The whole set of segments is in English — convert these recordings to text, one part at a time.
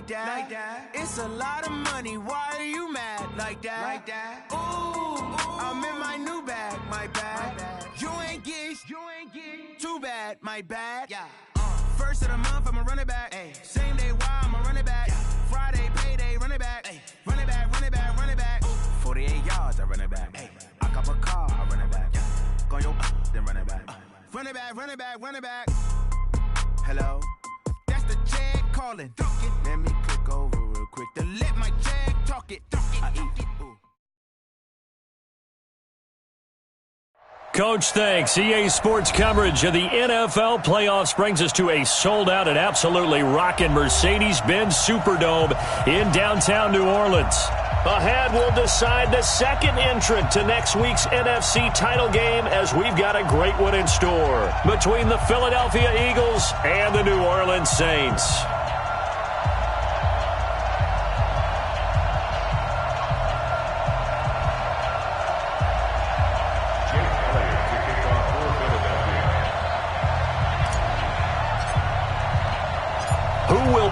that. It's a lot of money. Why are you mad like that? Ooh, I'm in my new bag, my bad. You ain't get too bad, my bad. Yeah. First of the month, I'ma run it back. Ay. Same day, why I'ma run it back. Yeah. Friday, payday, run it back. Ay. Run it back, run it back, run it back. Ooh. 48 yards, I run it back. Ay. I cop a car, I run it back. Yeah. Go yo, then run it back. Run it back, run it back, run it back. Hello? That's the Jag calling. Let me click over real quick to let my Jag talk it. I eat it. Ooh. Coach, thanks. EA Sports coverage of the NFL playoffs brings us to a sold-out and absolutely rocking Mercedes-Benz Superdome in downtown New Orleans. Ahead, we'll decide the second entrant to next week's NFC title game as we've got a great one in store between the Philadelphia Eagles and the New Orleans Saints.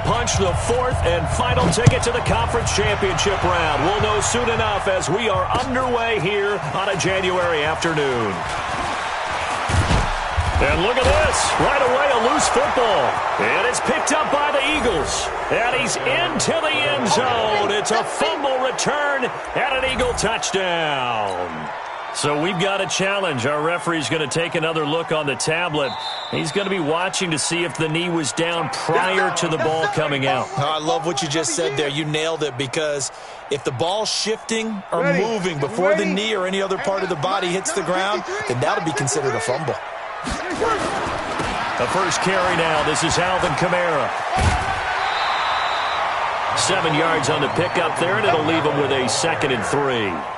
Punch the fourth and final ticket to the conference championship round. We'll know soon enough as we are underway here on a January afternoon. And look at this. Right away, a loose football. And it's picked up by the Eagles. And he's into the end zone. It's a fumble return and an Eagle touchdown. So we've got a challenge. Our referee's going to take another look on the tablet. He's going to be watching to see if the knee was down prior to the ball coming out. Oh, I love what you just said there. You nailed it, because if the ball's shifting or moving before the knee or any other part of the body hits the ground, then that'll be considered a fumble. The first carry now. This is Alvin Kamara. 7 yards on the pickup there, and it'll leave him with a 2nd and 3.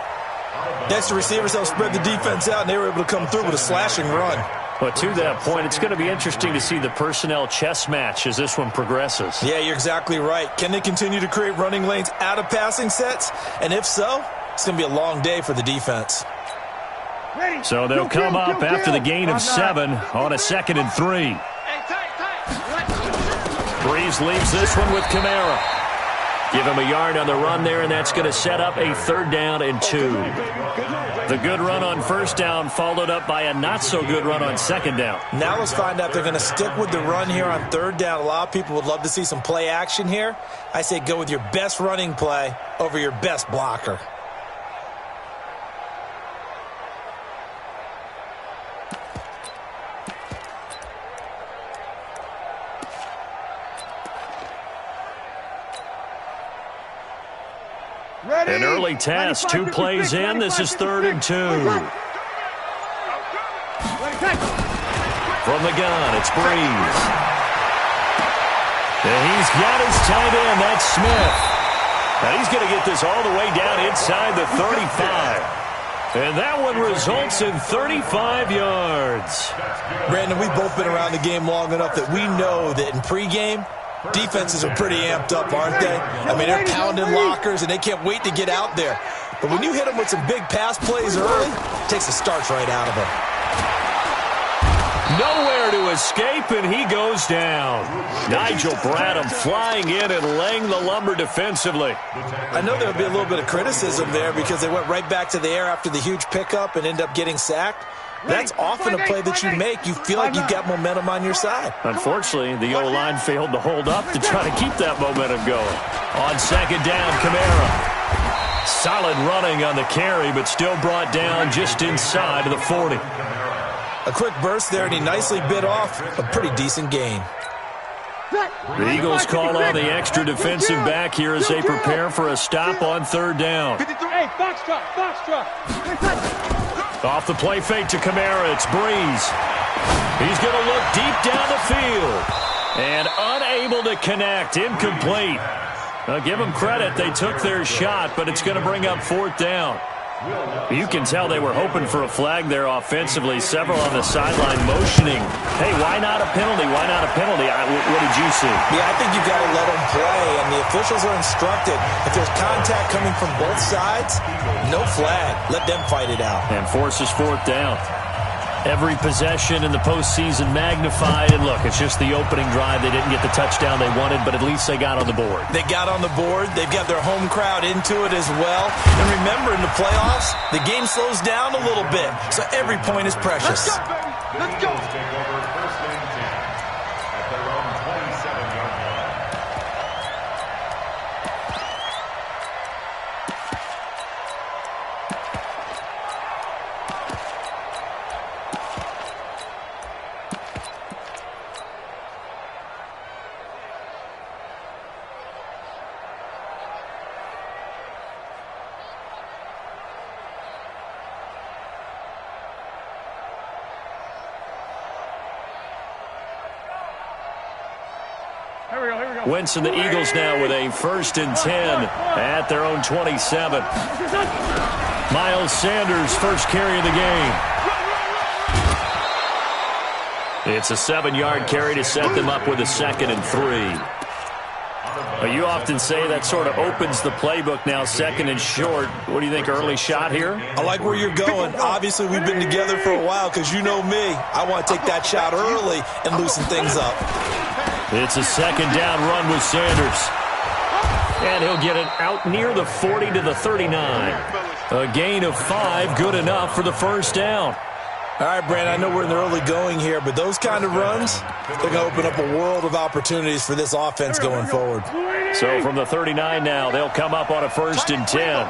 Next, the receivers helped spread the defense out, and they were able to come through with a slashing run. But to that point, it's going to be interesting to see the personnel chess match as this one progresses. Yeah, you're exactly right. Can they continue to create running lanes out of passing sets? And if so, it's going to be a long day for the defense. So they'll come up after the gain of 7 on a 2nd and 3. Breeze leaves this one with Kamara. Give him a yard on the run there, and that's going to set up a 3rd down and 2. The good run on 1st down followed up by a not-so-good run on 2nd down. Now let's find out if they're going to stick with the run here on 3rd down. A lot of people would love to see some play action here. I say go with your best running play over your best blocker. An early task, 2 plays in. This is 3rd and 2. From the gun, it's Breeze. And he's got his tight end, that's Smith. And he's going to get this all the way down inside the 35. And that one results in 35 yards. Brandon, we've both been around the game long enough that we know that in pregame, defenses are pretty amped up, aren't they? I mean, they're pounding lockers, and they can't wait to get out there. But when you hit them with some big pass plays early, it takes the starch right out of them. Nowhere to escape, and he goes down. Nigel Bradham flying in and laying the lumber defensively. I know there'll be a little bit of criticism there because they went right back to the air after the huge pickup and end up getting sacked. That's often a play that you make. You feel like you've got momentum on your side. Unfortunately, the O-line failed to hold up to try to keep that momentum going. On 2nd down, Kamara. Solid running on the carry, but still brought down just inside of the 40. A quick burst there, and he nicely bit off a pretty decent gain. The Eagles call on the extra defensive back here as they prepare for a stop on 3rd down. Hey, box truck. Off the play fake to Kamara, it's Breeze. He's going to look deep down the field. And unable to connect, incomplete. Now, give them credit, they took their shot, but it's going to bring up 4th down. You can tell they were hoping for a flag there offensively. Several on the sideline motioning. Hey, why not a penalty? Why not a penalty? What did you see? Yeah, I think you've got to let them play, and the officials are instructed. If there's contact coming from both sides, no flag. Let them fight it out. And forces 4th down. Every possession in the postseason magnified. And look, it's just the opening drive. They didn't get the touchdown they wanted, but at least they got on the board. They got on the board. They've got their home crowd into it as well. And remember, in the playoffs, the game slows down a little bit, so every point is precious. Let's go, baby. Let's go. Take over first and 10 at their own 27-yard line. Wentz and the Eagles now with a 1st and 10 at their own 27. Miles Sanders, first carry of the game. It's a 7-yard carry to set them up with a 2nd and 3. You often say that sort of opens the playbook now, 2nd and short. What do you think, early shot here? I like where you're going. Obviously, we've been together for a while because you know me. I want to take that shot early and loosen things up. It's a 2nd down run with Sanders. And he'll get it out near the 40 to the 39. A gain of 5, good enough for the 1st down. All right, Brandon, I know we're in the early going here, but those kind of runs, they're going to open up a world of opportunities for this offense going forward. So from the 39 now, they'll come up on a 1st and 10.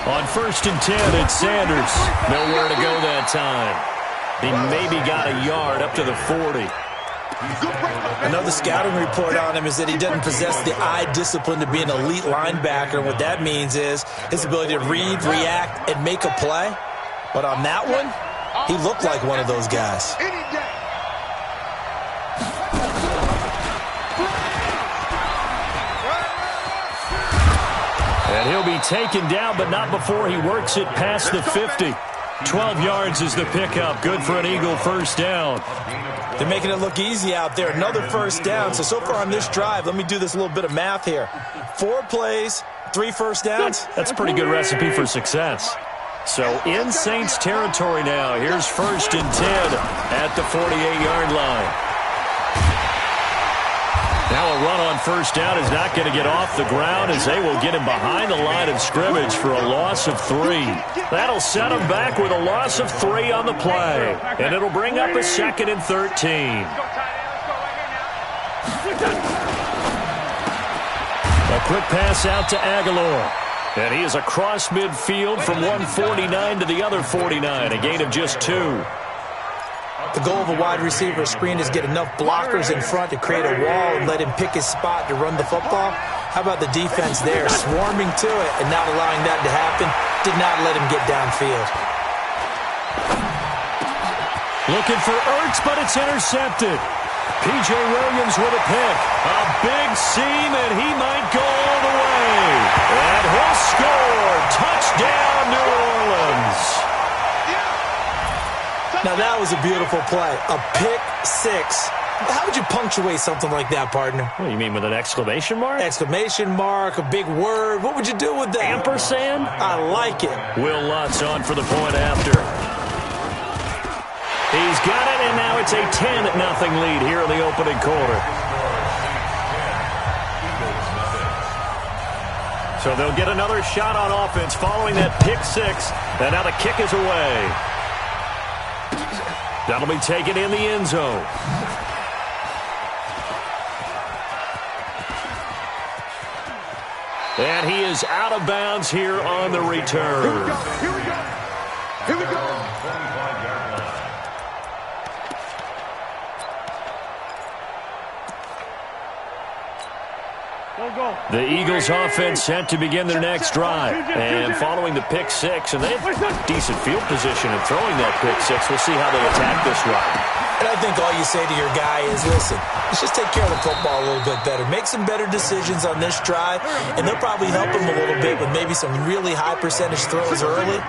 On 1st and 10, it's Sanders. Nowhere to go that time. He maybe got a yard up to the 40. I know the scouting report on him is that he doesn't possess the eye discipline to be an elite linebacker. What that means is his ability to read, react, and make a play. But on that one, he looked like one of those guys. And he'll be taken down, but not before he works it past the 50. 12 yards is the pickup. Good for an Eagle 1st down. They're making it look easy out there. Another 1st down. So far on this drive, let me do this little bit of math here. 4 plays, 3 first downs. That's a pretty good recipe for success. So in Saints territory now. Here's 1st and 10 at the 48-yard line. Now a run on 1st down is not going to get off the ground as they will get him behind the line of scrimmage for a loss of 3. That'll set him back with a loss of 3 on the play. And it'll bring up a 2nd and 13. A quick pass out to Aguilar. And he is across midfield from 149 to the other 49. A gain of just 2. The goal of a wide receiver screen is get enough blockers in front to create a wall and let him pick his spot to run the football. How about the defense there, swarming to it and not allowing that to happen? Did not let him get downfield. Looking for Ertz, but it's intercepted. P.J. Williams with a pick. A big seam, and he might go all the way. And he'll score. Touchdown, New Orleans. Now, that was a beautiful play. A pick 6. How would you punctuate something like that, partner? What do you mean, with an exclamation mark? Exclamation mark, a big word. What would you do with that? Ampersand? I like it. Will Lutz on for the point after. He's got it, and now it's a 10-0 lead here in the opening quarter. So they'll get another shot on offense following that pick 6, and now the kick is away. That'll be taken in the end zone. And he is out of bounds here on the return. Here we go. Here we go. The Eagles offense set to begin their next drive. And following the pick 6, and they have decent field position in throwing that pick 6. We'll see how they attack this drive. And I think all you say to your guy is, listen, let's just take care of the football a little bit better. Make some better decisions on this drive, and they'll probably help him a little bit with maybe some really high percentage throws early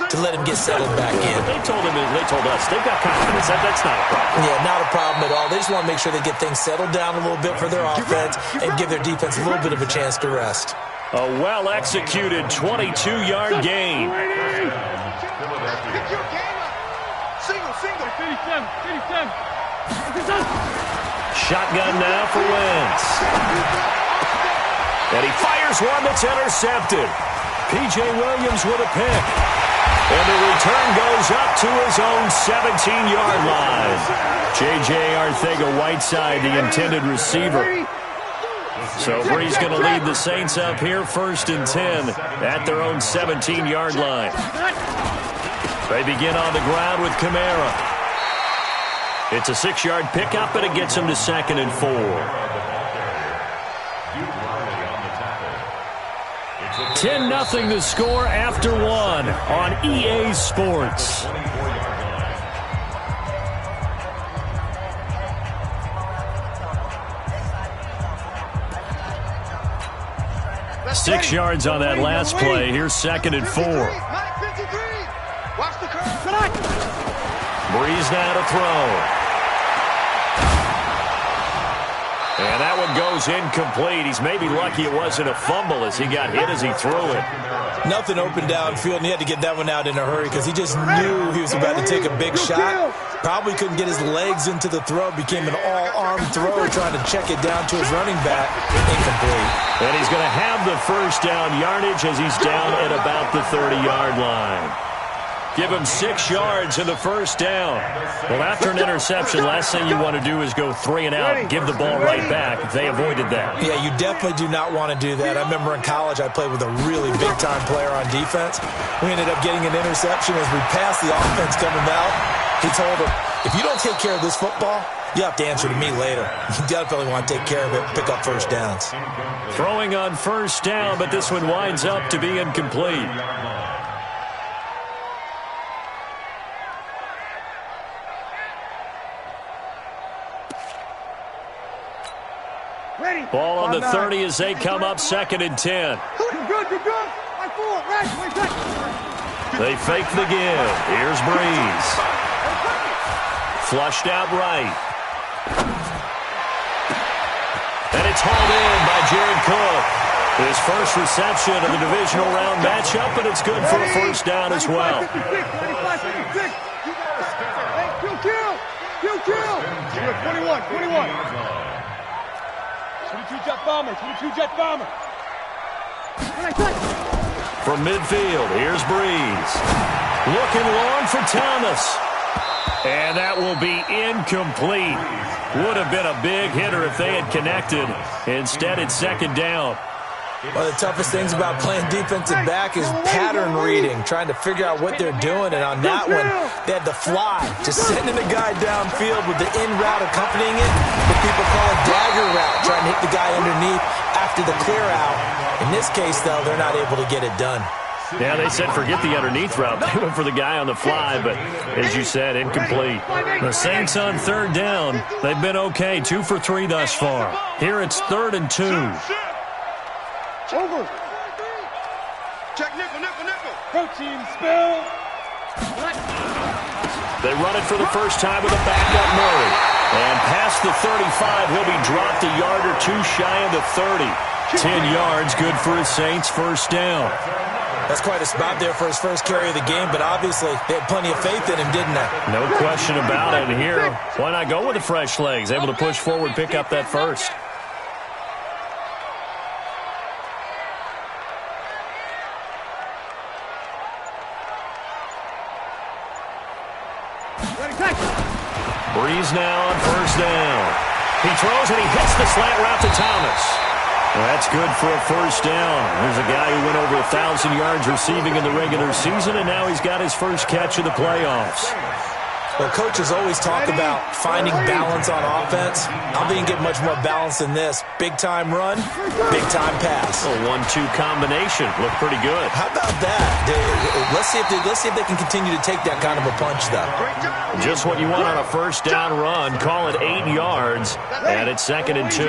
to let him get settled back in. They told us, they've got confidence. That's not a problem. Yeah, not a problem at all. They just want to make sure they get things settled down a little bit for their offense and give their defense a little bit of a chance to rest. A well-executed 22-yard gain. Shotgun now for Wentz. And he fires one that's intercepted. P.J. Williams with a pick. And the return goes up to his own 17-yard line. J.J. Arcega-Whiteside, the intended receiver. So Brees going to lead the Saints up here, 1st and 10 at their own 17-yard line. They begin on the ground with Kamara. It's a 6-yard pickup, and it gets him to 2nd and 4. 10-0 the score after 1 on EA Sports. Six yards on that last play. Here's 2nd and 4. Brees now to throw. And that one goes incomplete. He's maybe lucky it wasn't a fumble as he got hit as he threw it. Nothing open downfield, and he had to get that one out in a hurry because he just knew he was about to take a big shot. Probably couldn't get his legs into the throw. Became an all-arm throw, trying to check it down to his running back. Incomplete. And he's going to have the first down yardage as he's down at about the 30-yard line. Give him 6 yards in the first down. Well, after an interception, last thing you want to do is go 3 and out, give the ball right back. They avoided that. Yeah, you definitely do not want to do that. I remember in college I played with a really big-time player on defense. We ended up getting an interception as we passed the offense coming out. He told him, if you don't take care of this football, you have to answer to me later. You definitely want to take care of it, pick up first downs. Throwing on first down, but this one winds up to be incomplete. Ball on the 30 as they come up 2nd and 10. You're good. They fake the give. Here's Brees. Flushed out right. And it's hauled in by Jared Cook. His first reception of the divisional round matchup, and it's good for a first down as well. Kill. 21. 22 jet bomber. From midfield, here's Brees. Looking long for Thomas. And that will be incomplete. Would have been a big hitter if they had connected. Instead, it's 2nd down. One of the toughest things about playing defensive back is pattern reading, trying to figure out what they're doing. And on that one, they had the fly, just sending the guy downfield with the in route accompanying it. What people call a dagger route, trying to hit the guy underneath after the clear out. In this case, though, they're not able to get it done. Yeah, they said forget the underneath route. They went for the guy on the fly, but as you said, incomplete. The Saints on 3rd down. They've been okay, 2 for 3 thus far. Here it's 3rd and 2. Over. Check nickel. Protein spill. They run it for the first time with a backup Murray. And past the 35, he'll be dropped a yard or 2 shy of the 30. 10 yards, good for his Saints first down. That's quite a spot there for his first carry of the game, but obviously they had plenty of faith in him, didn't they? No question about it. And here, why not go with the fresh legs? Able to push forward, pick up that first. Brees now on first down. He throws and he hits the slant route to Thomas. Well, that's good for a first down. There's a guy who went over 1,000 yards receiving in the regular season, and now he's got his first catch of the playoffs. Well, coaches always talk about finding balance on offense. I don't think you can get much more balance than this. Big-time run, big-time pass. A 1-2 combination. Looked pretty good. How about that? Let's see if they can continue to take that kind of a punch, though. Just what you want on a first down run. Call it 8 yards, and it's 2nd and 2.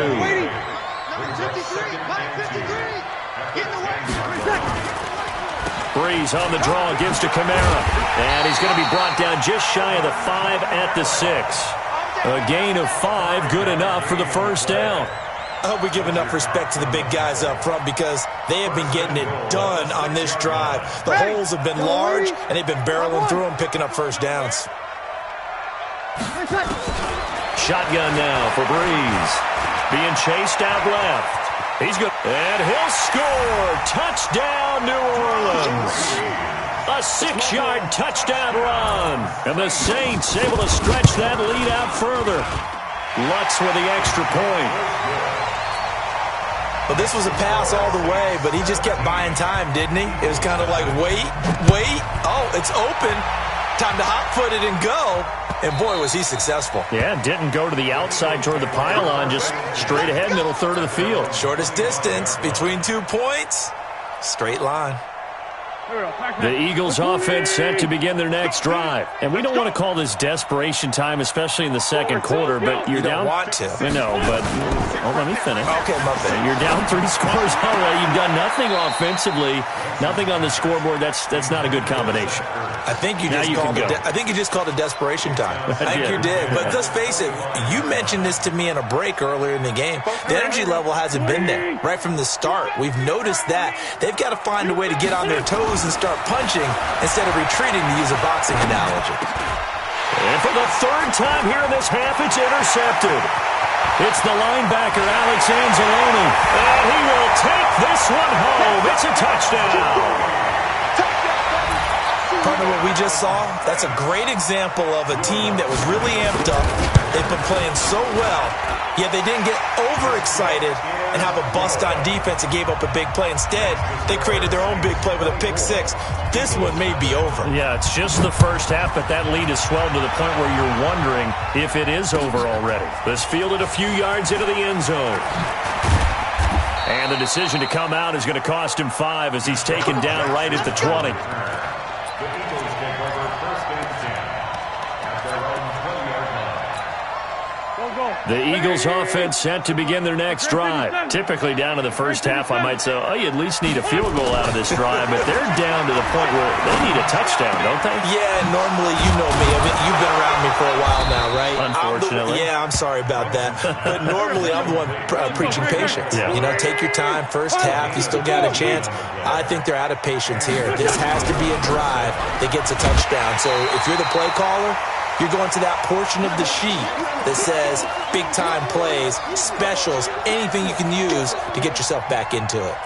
Brees on the draw, gives to Kamara. And he's going to be brought down just shy of the 5 at the 6. A gain of 5, good enough for the first down. I hope we give enough respect to the big guys up front because they have been getting it done on this drive. The holes have been large, and they've been barreling through them, picking up first downs. shotgun now for Breeze. Being chased out left. He's good. And he'll score. Touchdown, New Orleans. A 6-yard touchdown run. And the Saints able to stretch that lead out further. Lutz with the extra point. Well, this was a pass all the way, but he just kept buying time, didn't he? It was kind of like, wait. Oh, it's open. Time to hot-foot it and go. And, boy, was he successful. Yeah, didn't go to the outside toward the pylon, just straight ahead, middle third of the field. Shortest distance between 2 points. Straight line. The Eagles offense set to begin their next drive. And we don't want to call this desperation time, especially in the second quarter, but you're down. You don't want to. I know, but let me finish. Okay, my bad. You're down 3 scores already. You've done nothing offensively, nothing on the scoreboard. That's not a good combination. I think you just called it desperation time. I think you did. But let's face it, you mentioned this to me in a break earlier in the game. The energy level hasn't been there right from the start. We've noticed that. They've got to find a way to get on their toes and start punching instead of retreating, to use a boxing analogy. And for the third time here in this half, it's intercepted. It's the linebacker, Alex Anzalone. And he will take this one home. It's a touchdown. Partner, what we just saw, that's a great example of a team that was really amped up. They've been playing so well, yet they didn't get overexcited and have a bust on defense and gave up a big play. Instead, they created their own big play with a pick six. This one may be over. Yeah, it's just the first half, but that lead has swelled to the point where you're wondering if it is over already. This fielded a few yards into the end zone. And the decision to come out is going to cost him 5 as he's taken down right at the 20. The Eagles offense set to begin their next drive. Typically down to the first half, I might say, oh, you at least need a field goal out of this drive, but they're down to the point where they need a touchdown, don't they? Yeah, normally, you know me. I mean, you've been around me for a while now, right? Unfortunately. I'm sorry about that. But normally, I'm the one preaching patience. Yeah. You know, take your time. First half, you still got a chance. I think they're out of patience here. This has to be a drive that gets a touchdown. So if you're the play caller, you're going to that portion of the sheet that says big-time plays, specials, anything you can use to get yourself back into it.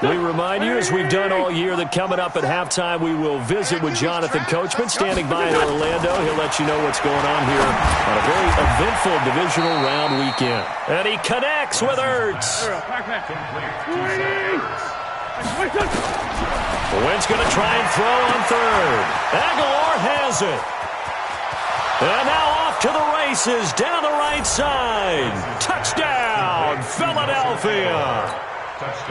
We remind you, as we've done all year, that coming up at halftime, we will visit with Jonathan Coachman, standing by in Orlando. He'll let you know what's going on here on a very eventful divisional round weekend. And he connects with Ertz. Wentz going to try and throw on third. Aguilar has it. And now off to the races, down the right side. Touchdown, Philadelphia.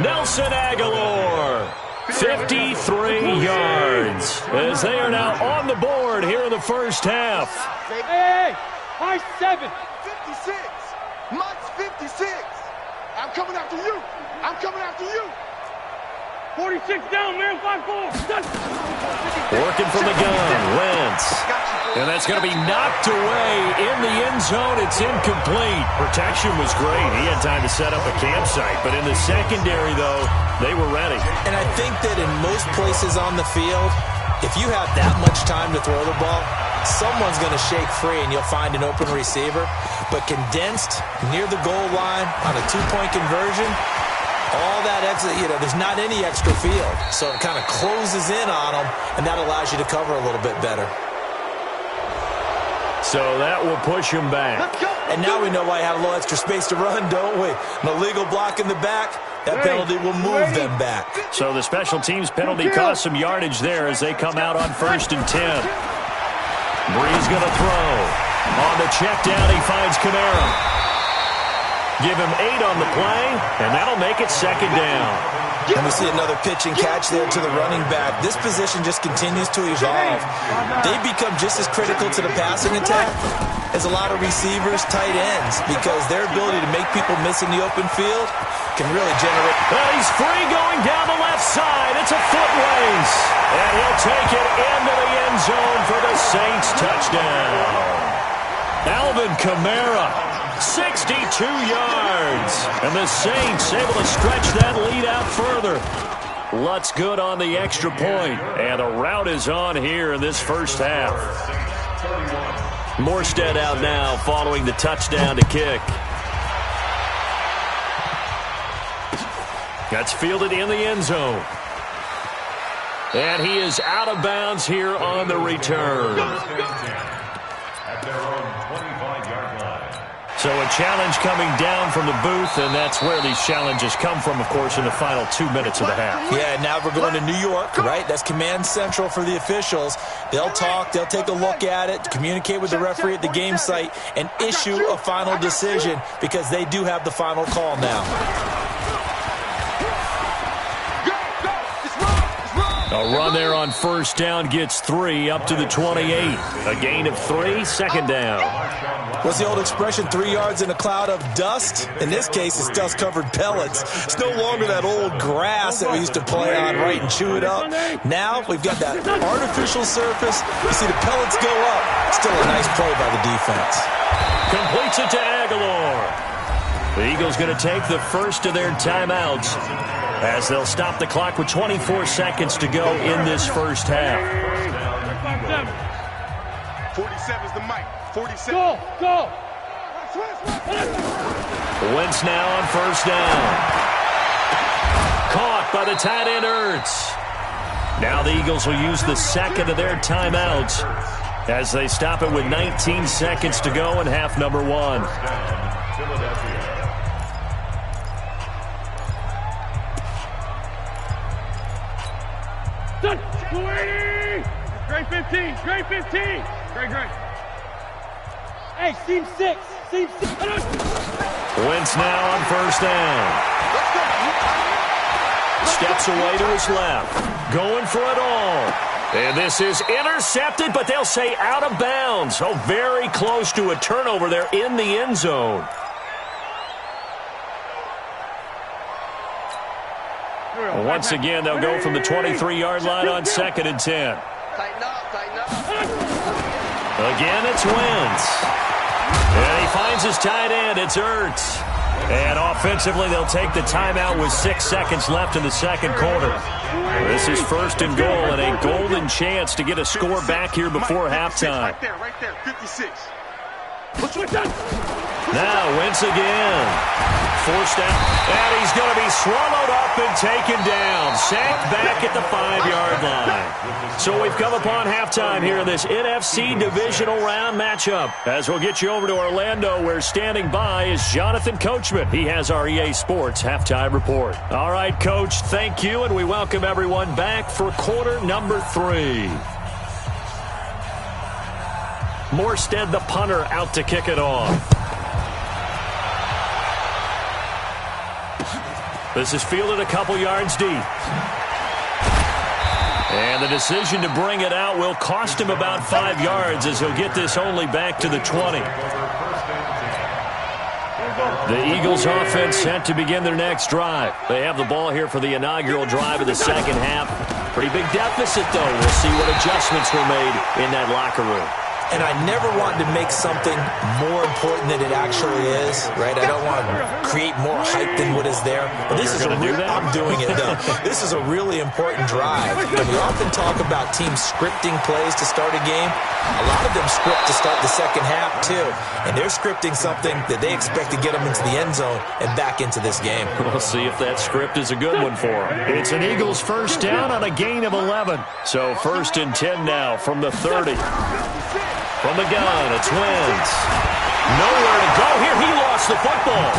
Nelson Aguilar, 53 yards, as they are now on the board here in the first half. Hey, high 7. 56. Mike's 56. I'm coming after you. I'm coming after you. 46 down, man, 5-4. Working from the gun, Wentz. And that's going to be knocked away in the end zone. It's incomplete. Protection was great. He had time to set up a campsite. But in the secondary, though, they were ready. And I think that in most places on the field, if you have that much time to throw the ball, someone's going to shake free and you'll find an open receiver. But condensed near the goal line on a 2-point conversion, all that extra, there's not any extra field. So it kind of closes in on them, and that allows you to cover a little bit better. So that will push him back. And now we know why you have a little extra space to run, don't we? An illegal block in the back, that penalty will move them back. So the special teams penalty cost some yardage there as they come out on 1st and 10. Breeze going to throw. On the check down, he finds Kamara. Give him 8 on the play, and that'll make it 2nd down. And we see another pitch and catch there to the running back. This position just continues to evolve. They become just as critical to the passing attack as a lot of receivers, tight ends, because their ability to make people miss in the open field can really generate. Well, he's free going down the left side. It's a foot race. And he'll take it into the end zone for the Saints touchdown. Alvin Kamara, 62 yards. And the Saints able to stretch that lead out further. Lutz good on the extra point. And the route is on here in this first half. Morstead out now following the touchdown to kick. That's fielded in the end zone. And he is out of bounds here on the return. At their own 25-yard line. So a challenge coming down from the booth, and that's where these challenges come from, of course, in the final 2 minutes of the half. Yeah, now we're going to New York, right? That's command central for the officials. They'll talk, they'll take a look at it, communicate with the referee at the game site, and issue a final decision because they do have the final call now. A run there on first down gets 3 up to the 28. A gain of 3, second down. What's the old expression, 3 yards in a cloud of dust? In this case, it's dust-covered pellets. It's no longer that old grass that we used to play on, right, and chew it up. Now we've got that artificial surface. You see the pellets go up. Still a nice play by the defense. Completes it to Aguilar. The Eagles going to take the first of their timeouts as they'll stop the clock with 24 seconds to go in this first half. 47's the mic. 47. Go! Wentz now on first down. Caught by the tight end Ertz. Now the Eagles will use the second of their timeouts as they stop it with 19 seconds to go in half number 1. Great 15. Great 15. Great. Hey, seam 6. Wentz now on first down. Steps away to his left. Going for it all. And this is intercepted, but they'll say out of bounds. Oh, very close to a turnover there in the end zone. Once again, they'll go from the 23-yard line on 2nd and 10. Tighten up. Again, it's Wentz. And he finds his tight end. It's Ertz. And offensively, they'll take the timeout with 6 seconds left in the second quarter. This is 1st and goal and a golden chance to get a score back here before halftime. Right there, 56. Now Wentz again. Forced out, and he's going to be swallowed up and taken down. Sacked back at the 5-yard line. So we've come upon halftime here in this NFC divisional round matchup. As we'll get you over to Orlando, where standing by is Jonathan Coachman. He has our EA Sports halftime report. All right, Coach, thank you, and we welcome everyone back for quarter number 3. Morstead, the punter, out to kick it off. This is fielded a couple yards deep. And the decision to bring it out will cost him about 5 yards as he'll get this only back to the 20. The Eagles offense set to begin their next drive. They have the ball here for the inaugural drive of the second half. Pretty big deficit, though. We'll see what adjustments were made in that locker room. And I never want to make something more important than it actually is, right? I don't want to create more hype than what is there. But this is I'm doing it, though. This is a really important drive. And we often talk about teams scripting plays to start a game. A lot of them script to start the second half, too. And they're scripting something that they expect to get them into the end zone and back into this game. We'll see if that script is a good one for them. It's an Eagles first down on a gain of 11. So 1st and 10 now from the 30. From the gun, it's Wentz. Nowhere to go here. He lost the football.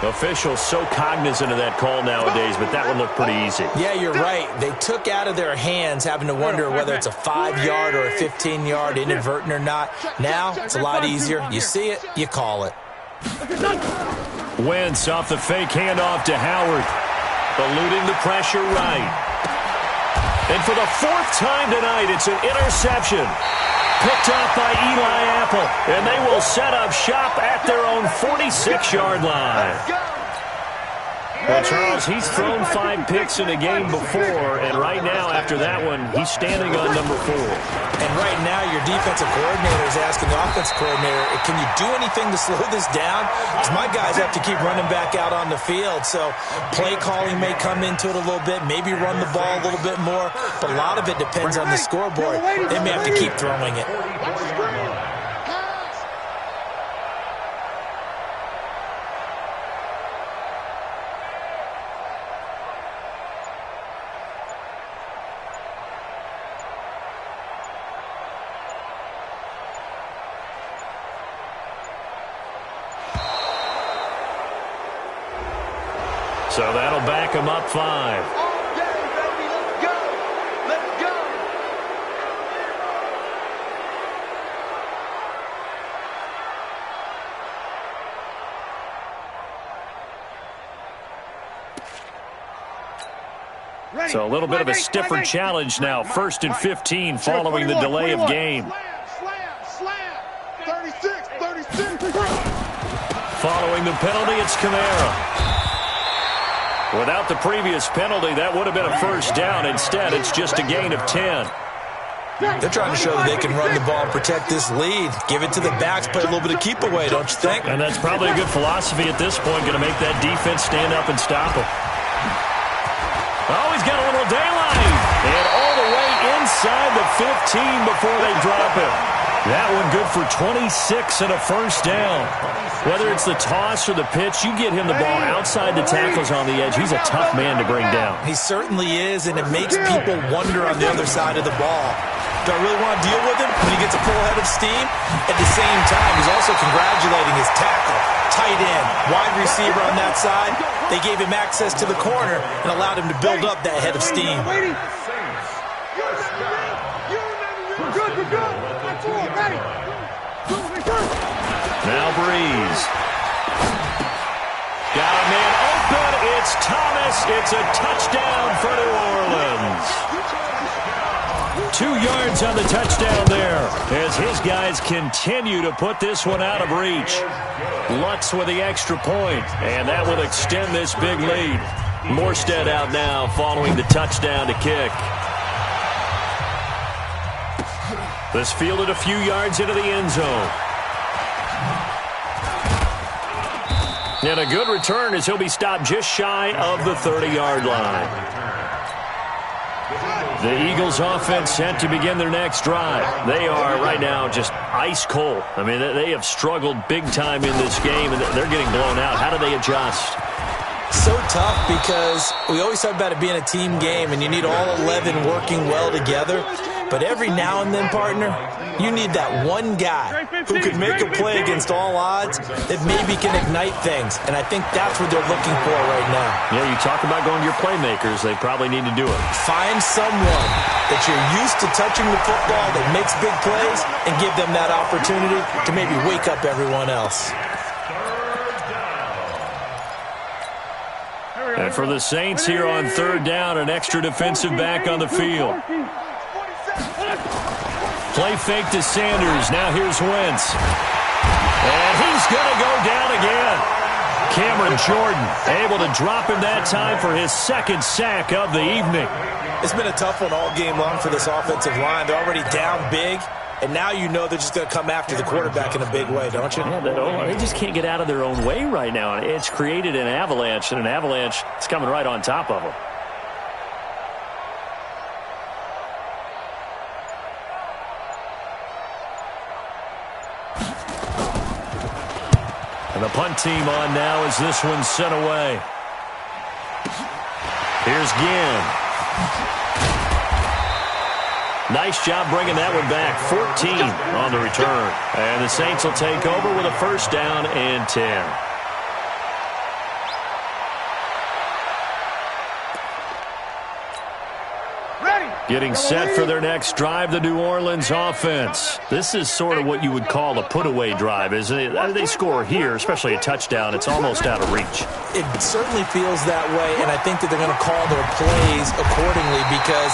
Officials so cognizant of that call nowadays, but that one looked pretty easy. Yeah, you're right. They took out of their hands having to wonder whether it's a 5-yard or a 15-yard, inadvertent or not. Now, it's a lot easier. You see it, you call it. Wentz off the fake handoff to Howard. Eluding the pressure right. And for the 4th time tonight, it's an interception. Picked off by Eli Apple. And they will set up shop at their own 46-yard line. Well, Charles, he's thrown 5 picks in a game before, and right now, after that one, he's standing on number 4. And right now, your defensive coordinator is asking the offensive coordinator, can you do anything to slow this down? Because my guys have to keep running back out on the field. So play calling may come into it a little bit, maybe run the ball a little bit more, but a lot of it depends on the scoreboard. They may have to keep throwing it. So that'll back him up 5. Okay, baby, let's go. Let's go. So a little bit of a stiffer challenge now. 1st and 15 following the delay of game. Slam. 36. Following the penalty, it's Kamara. Without the previous penalty, that would have been a first down. Instead, it's just a gain of 10. They're trying to show that they can run the ball and protect this lead. Give it to the backs, play a little bit of keep away, don't you think? And that's probably a good philosophy at this point, going to make that defense stand up and stop him. Oh, he's got a little daylight. And all the way inside the 15 before they drop it. That one good for 26 and a first down. Whether it's the toss or the pitch, you get him the ball outside the tackles on the edge. He's a tough man to bring down. He certainly is, and it makes people wonder on the other side of the ball. Do I really want to deal with him when he gets a full head of steam? At the same time, he's also congratulating his tackle, tight end, wide receiver on that side. They gave him access to the corner and allowed him to build up that head of steam. Now Breeze. Got a man open. It's Thomas. It's a touchdown for New Orleans. 2 yards on the touchdown there as his guys continue to put this one out of reach. Lutz with the extra point, and that will extend this big lead. Morstead out now following the touchdown to kick. This fielded a few yards into the end zone. And a good return as he'll be stopped just shy of the 30-yard line. The Eagles offense set to begin their next drive. They are right now just ice cold. I mean, they have struggled big time in this game, and they're getting blown out. How do they adjust? So tough because we always talk about it being a team game, and you need all 11 working well together. But every now and then, partner, you need that one guy who can make a play against all odds that maybe can ignite things. And I think that's what they're looking for right now. Yeah, you talk about going to your playmakers. They probably need to do it. Find someone that you're used to touching the football that makes big plays and give them that opportunity to maybe wake up everyone else. And for the Saints here on 3rd down, an extra defensive back on the field. Play fake to Sanders. Now here's Wentz. And he's going to go down again. Cameron Jordan able to drop him that time for his 2nd sack of the evening. It's been a tough one all game long for this offensive line. They're already down big, and now you know they're just going to come after the quarterback in a big way, don't you? Yeah, they just can't get out of their own way right now. It's created an avalanche, and an avalanche is coming right on top of them. And the punt team on now as this one's sent away. Here's Ginn. Nice job bringing that one back. 14 on the return. And the Saints will take over with a 1st down and 10. Getting set for their next drive, the New Orleans offense. This is sort of what you would call a put-away drive, isn't it? They score here, especially a touchdown. It's almost out of reach. It certainly feels that way, and I think that they're going to call their plays accordingly because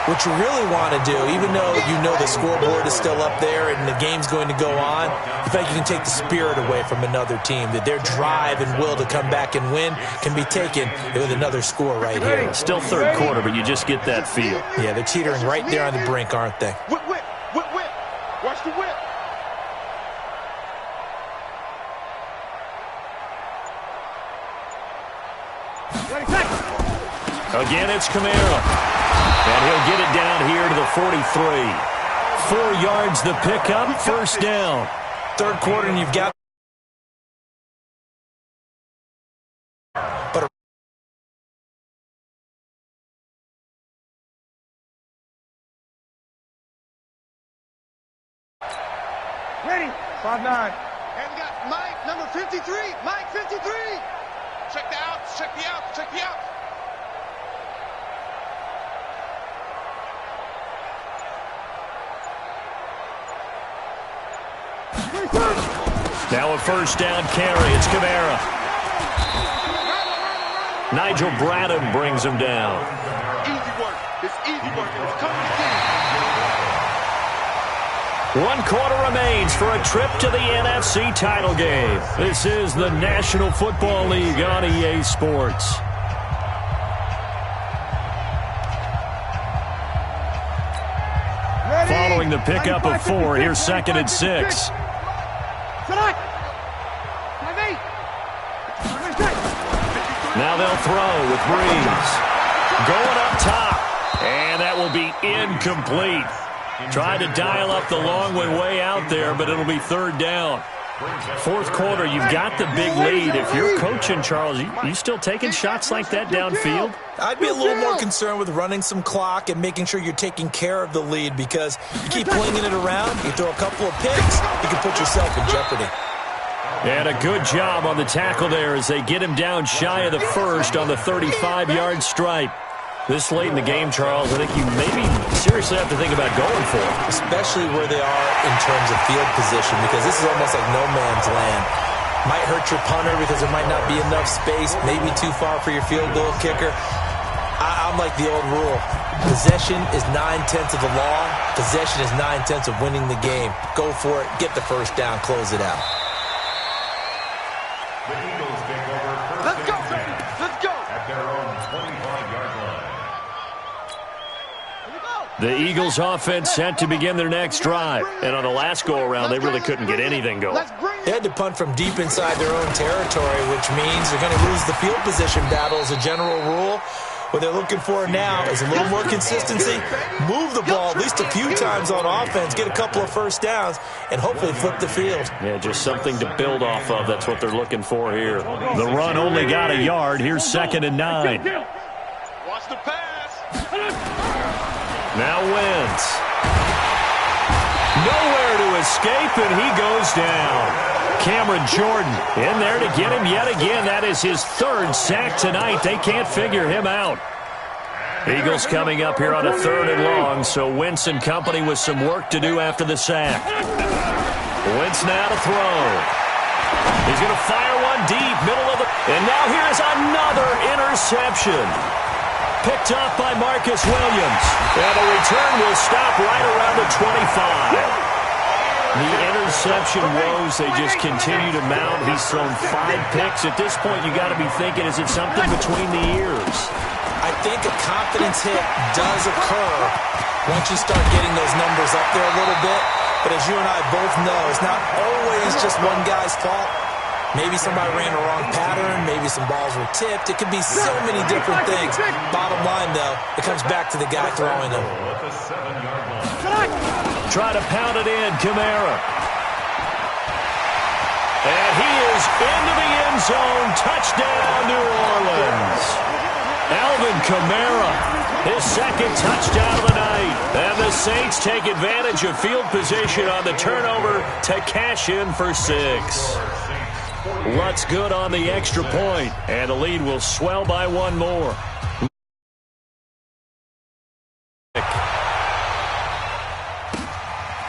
What you really want to do, even though you know the scoreboard is still up there and the game's going to go on, you think you can take the spirit away from another team, that their drive and will to come back and win can be taken with another score right here. Still third quarter, but you just get that feel. Yeah, they're teetering right there on the brink, aren't they? Whip, whip, whip, whip. Watch the whip. Again, it's Camara. And he'll get it down here to the 43. 4 yards the pickup, first down. Third quarter, and you've got... Ready. 5-9. And we got Mike, number 53. Mike, 53. Check the outs, check the outs, check the outs. Now a first down carry. It's Camara. Nigel Bradham brings him down. Easy work. It's easy work. It's coming again. 1 quarter remains for a trip to the NFC title game. This is the National Football League on EA Sports. Following the pickup of 4, here's 2nd and 6. Now they'll throw with Breeze. Going up top. And that will be incomplete. Tried to dial up the long way out there, but it'll be 3rd down. 4th quarter, you've got the big lead. If you're coaching, Charles, you still taking shots like that downfield? I'd be a little more concerned with running some clock and making sure you're taking care of the lead, because you keep flinging it around, you throw a couple of picks, you can put yourself in jeopardy. And a good job on the tackle there as they get him down shy of the first on the 35-yard stripe. This late in the game, Charles, I think you maybe seriously have to think about going for it. Especially where they are in terms of field position, because this is almost like no man's land. Might hurt your punter because there might not be enough space, maybe too far for your field goal kicker. I'm like the old rule. Possession is 9/10 of the law. Possession is 9/10 of winning the game. Go for it. Get the first down. Close it out. The Eagles take over first. Let's go, baby. Let's go. At their own 25-yard line. The Eagles offense set to begin their next drive. And on the last go-around, they really couldn't get anything going. They had to punt from deep inside their own territory, which means they're going to lose the field position battle as a general rule. What they're looking for now is a little more consistency, move the ball at least a few times on offense, get a couple of first downs, and hopefully flip the field. Yeah, just something to build off of. That's what they're looking for here. The run only got a yard. Here's 2nd and 9. Watch the pass. Now Wentz. Nowhere to escape, and he goes down. Cameron Jordan in there to get him yet again. That is his 3rd sack tonight. They can't figure him out. Eagles coming up here on a 3rd and long, so Wentz and company with some work to do after the sack. Wentz now to throw. He's going to fire one deep, middle of the... And now here's another interception. Picked up by Marcus Williams. And the return will stop right around the 25. The interception woes, they just continue to mount. He's thrown 5 picks. At this point, you got to be thinking, is it something between the ears? I think a confidence hit does occur once you start getting those numbers up there a little bit. But as you and I both know, it's not always just one guy's fault. Maybe somebody ran a wrong pattern. Maybe some balls were tipped. It could be so many different things. Bottom line, though, it comes back to the guy throwing them. Try to pound it in, Camara. And he is into the end zone. Touchdown, New Orleans. Alvin Kamara, his 2nd touchdown of the night. And the Saints take advantage of field position on the turnover to cash in for 6. Lutz good on the extra point, and the lead will swell by 1 more.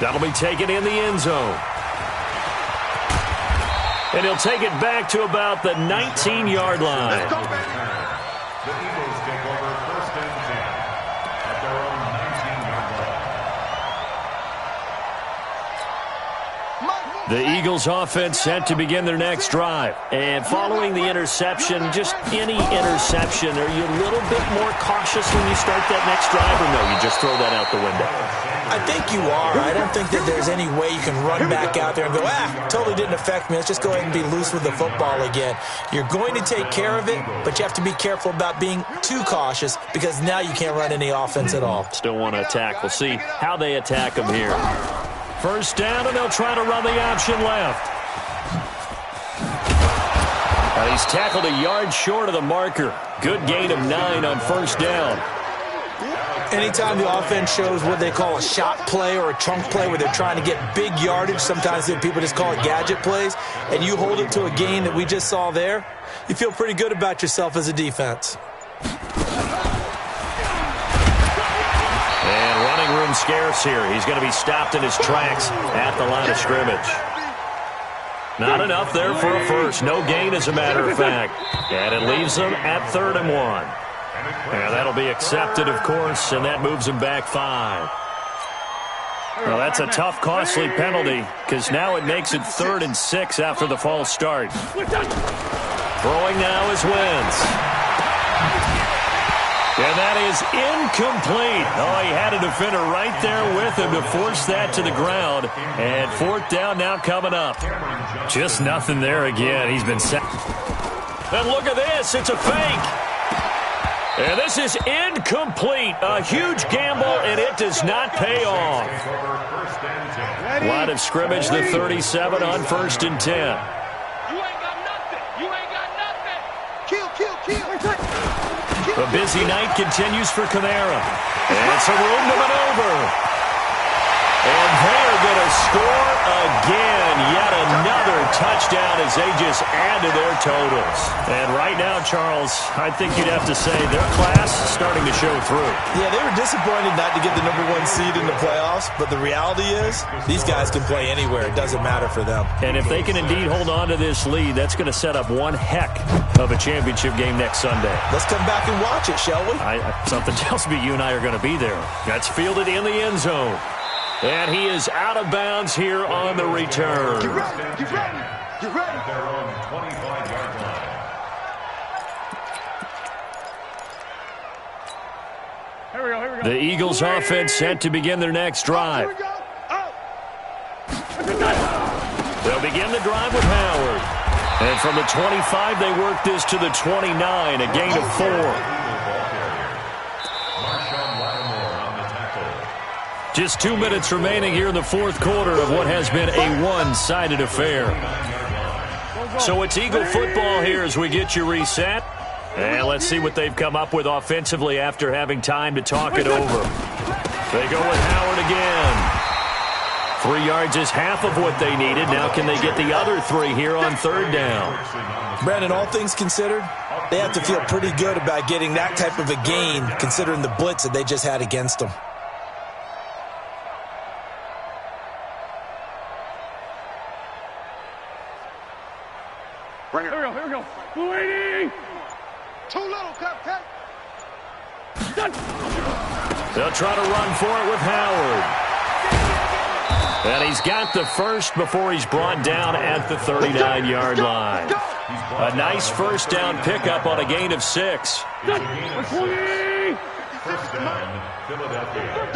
That'll be taken in the end zone. And he'll take it back to about the 19-yard line. The Eagles take over 1st and 10 at their own The Eagles offense set to begin their next drive. And following the interception, just any interception, are you a little bit more cautious when you start that next drive, or no, you just throw that out the window? I think you are. I don't think that there's any way you can run back out there and go, totally didn't affect me. Let's just go ahead and be loose with the football again. You're going to take care of it, but you have to be careful about being too cautious because now you can't run any offense at all. Still want to attack. We'll see how they attack them here. First down, and they'll try to run the option left. He's tackled a yard short of the marker. Good gain of 9 on first down. Anytime the offense shows what they call a shot play or a chunk play where they're trying to get big yardage, sometimes people just call it gadget plays, and you hold it to a gain that we just saw there, you feel pretty good about yourself as a defense. And running room scarce here. He's going to be stopped in his tracks at the line of scrimmage. Not enough there for a first. No gain, as a matter of fact. And it leaves them at 3rd and 1. And that'll be accepted, of course, and that moves them back 5. Well, that's a tough, costly penalty because now it makes it 3rd and 6 after the false start. Throwing now is Wentz. And that is incomplete. Oh, he had a defender right there with him to force that to the ground. And 4th down now coming up. Just nothing there again. He's been set. And look at this. It's a fake. And this is incomplete. A huge gamble, and it does not pay off. Line of scrimmage, the 37 on 1st and 10. You ain't got nothing. You ain't got nothing. Kill. A busy night continues for Kamara. And it's a room to maneuver. And they're going to score again. Yet another touchdown as they just add to their totals. And right now, Charles, I think you'd have to say their class is starting to show through. Yeah, they were disappointed not to get the #1 seed in the playoffs, but the reality is these guys can play anywhere. It doesn't matter for them. And if they can indeed hold on to this lead, that's going to set up one heck of a championship game next Sunday. Let's come back and watch it, shall we? Something tells me you and I are going to be there. That's fielded in the end zone. And he is out of bounds here on the return. Get ready. Their own 25-yard line. Here we go. The Eagles offense set to begin their next drive. Here we go. They'll begin the drive with Howard. And from the 25, they work this to the 29, a gain of 4. Just 2 minutes remaining here in the 4th quarter of what has been a one-sided affair. So it's Eagle football here as we get you reset. And let's see what they've come up with offensively after having time to talk it over. They go with Howard again. 3 yards is half of what they needed. Now can they get the other 3 here on 3rd down? Brandon, all things considered, they have to feel pretty good about getting that type of a gain considering the blitz that they just had against them. Here we go. 280. Too low, Cupcake. They'll try to run for it with Howard. And he's got the first before he's brought down at the 39-yard line. A nice first down pickup on a gain of 6. First down, Philadelphia.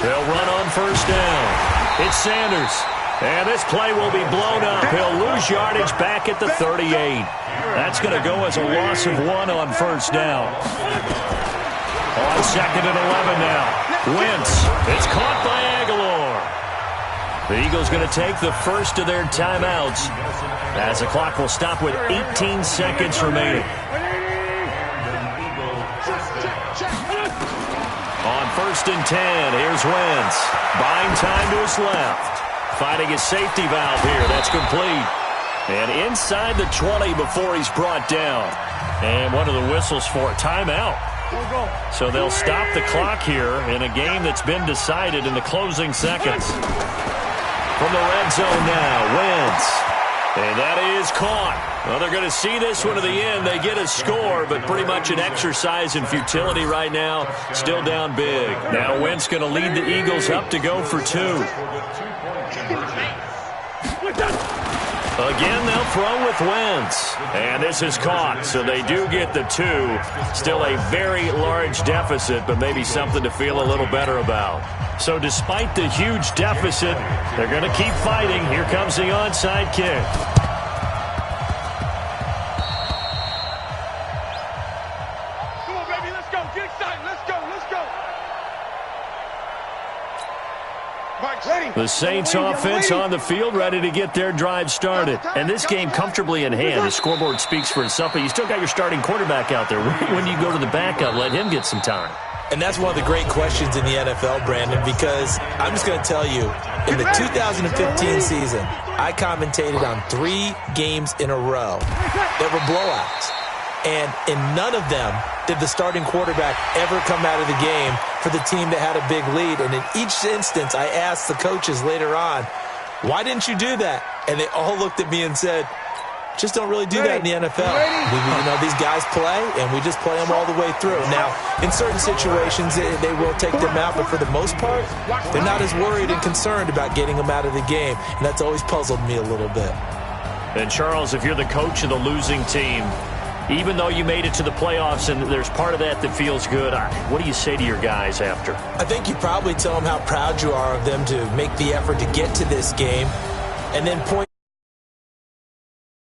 They'll run on first down. It's Sanders. And this play will be blown up. He'll lose yardage back at the 38. That's going to go as a loss of 1 on first down. On 2nd and 11 now. Wentz. It's caught by Aguilar. The Eagles going to take the first of their timeouts as the clock will stop with 18 seconds remaining. On 1st and 10, here's Wentz. Buying time to his left. Finding his safety valve here. That's complete. And inside the 20 before he's brought down. And one of the whistles for a timeout. So they'll stop the clock here in a game that's been decided in the closing seconds. From the red zone now, Wentz. And that is caught. Well, they're going to see this one to the end. They get a score, but pretty much an exercise in futility right now. Still down big. Now Wentz going to lead the Eagles up to go for 2. Again, they'll throw with Wentz. And this is caught, so they do get the 2. Still a very large deficit, but maybe something to feel a little better about. So despite the huge deficit, they're going to keep fighting. Here comes the onside kick. Come on, baby, let's go. Get excited. Let's go. Let's go. The Saints offense on the field, ready to get their drive started. And this game comfortably in hand. The scoreboard speaks for itself, but you still got your starting quarterback out there. When do you go to the backup, let him get some time? And that's one of the great questions in the NFL, Brandon, because I'm just going to tell you, in the 2015 season, I commentated on 3 games in a row that were blowouts. And in none of them did the starting quarterback ever come out of the game for the team that had a big lead. And in each instance, I asked the coaches later on, why didn't you do that? And they all looked at me and said, just don't really do that in the NFL. These guys play, and we just play them all the way through. Now, in certain situations, they will take them out, but for the most part, they're not as worried and concerned about getting them out of the game, and that's always puzzled me a little bit. And, Charles, if you're the coach of the losing team, even though you made it to the playoffs and there's part of that feels good, what do you say to your guys after? I think you probably tell them how proud you are of them to make the effort to get to this game, and then point